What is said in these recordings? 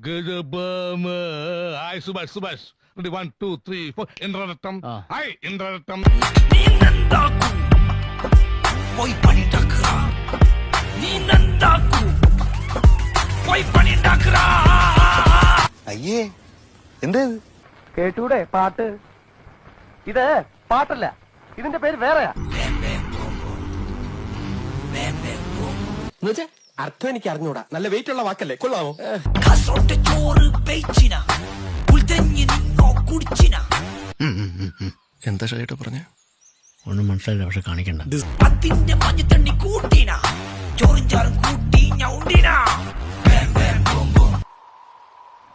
Hi Subhash Subhash 1 2 3 4 ഇന്ദ്രരത്നം hi ഇന്ദ്രരത്നം അയ്യേ എന്താ കേട്ടൂടെ പാട്ട്? ഇത് പാട്ടല്ല, ഇതിന്റെ പേര് വേറെയാ. അർത്ഥം എനിക്ക് അറിഞ്ഞൂടാ. നല്ല വെയിറ്റ് ഉള്ള വാക്കല്ലേ, കൊള്ളാമോ? എന്താ ഷൈട്ടോ പറഞ്ഞ? ഒന്നും മനസ്സിലായില്ല, പക്ഷെ കാണിക്കണ്ട.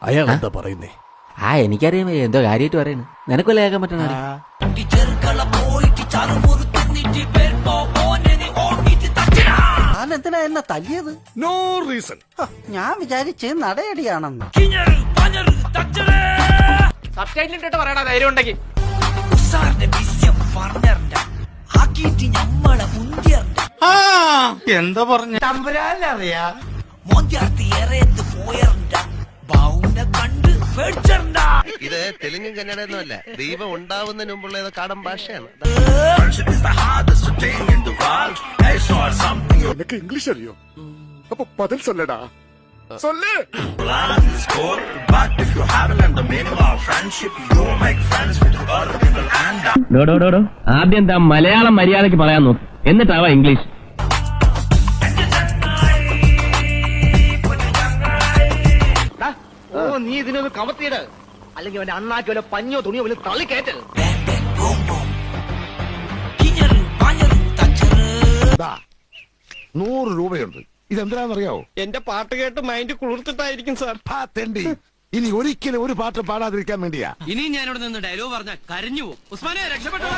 അയാൾ എന്താ പറയുന്നേ? എനിക്കറിയാം എന്തോ കാര്യമായിട്ട് പറയുന്നു. നിനക്കൊല്ല കേൾക്കാൻ പറ്റണ എന്തിനാ എന്നെ തല്ലിയത്? No reason. ഞാൻ വിചാരിച്ച് നടയടിയാണെന്ന്. സബ്ടൈറ്റിലിട്ട് പറയണ ധൈര്യം ഉണ്ടെങ്കിൽ. എന്താ പറഞ്ഞ തമ്പുരാനറിയാ ഇത് തെലുങ്കും കന്നഡയൊന്നുമല്ല, ദൈവം ഉണ്ടാവുന്നതിന് മുമ്പുള്ള ഏതോ കാടൻ ഭാഷയാണ്. எனக்கு இங்கிலீஷ் அறியும், அப்ப பதில் சொல்லடா, சொல்லு. ആദ്യം താ മലയാളം മര്യാദയ്ക്ക് പറയാൻ നോക്ക്, എന്നിട്ടാവാ ഇംഗ്ലീഷ്. നീ ഇതിനൊന്ന് കമത്തിയിട്, അല്ലെങ്കിൽ അവന്റെ അണ്ണാക്കി വല്ല പഞ്ഞോ തുണിയോ വല്ല തള്ളിക്കയറ്റ്. 100 രൂപയുണ്ട്. ഇതെന്തിനാണെന്നറിയാവോ? എന്റെ പാട്ട് കേട്ട് മൈൻഡ് കുളിർത്തിട്ടായിരിക്കും സാർ. തെണ്ടി, ഇനി ഒരിക്കലും ഒരു പാട്ട് പാടാതിരിക്കാൻ വേണ്ടിയാ. ഇനി ഞാനിവിടെ നിന്ന് ഡയലോഗ് പറഞ്ഞാൽ കരഞ്ഞു പോകും. ഉസ്മാനെ രക്ഷപ്പെട്ടോ.